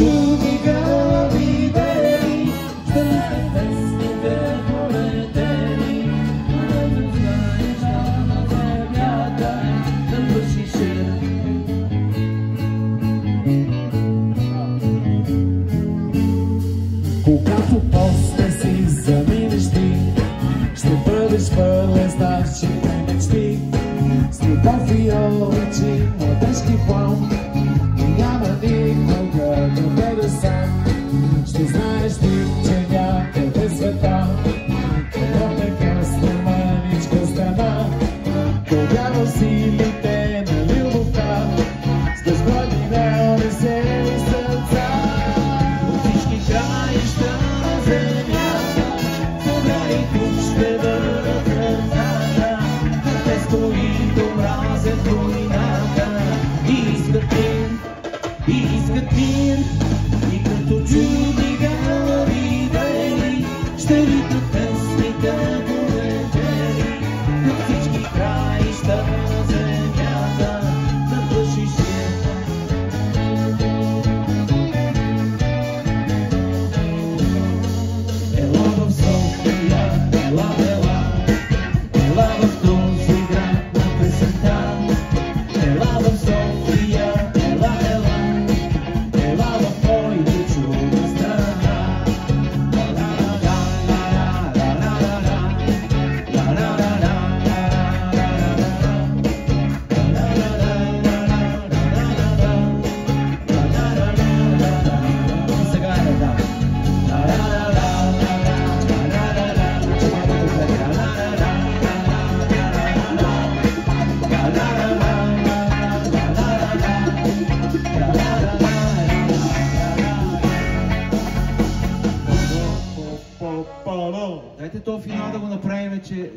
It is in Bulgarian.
чуди гълъби дели, щърте песните полетели, когато знаеш на земята да вършише. Когато после си заминеш ти, ще бъдеш пълен с нашите мечти, с любов и обичи, младежки план. Няма никога да бъде сам. Ще знаеш ти, че някъде света едно така сломаничка страна повярва силите на любовта с безбройни невесели сърца. От всички краища на земята сега и тук ще бъдат върната. Без които мразят войната и искат мир, и като чуди гълъби дели, ще ритат песните полетели, от всички краища на земята да вършише. Ела в София, ела в този град на песента. Ела в София, ела в моите чудна страна. Сега е да. Дайте то финал да го направим, че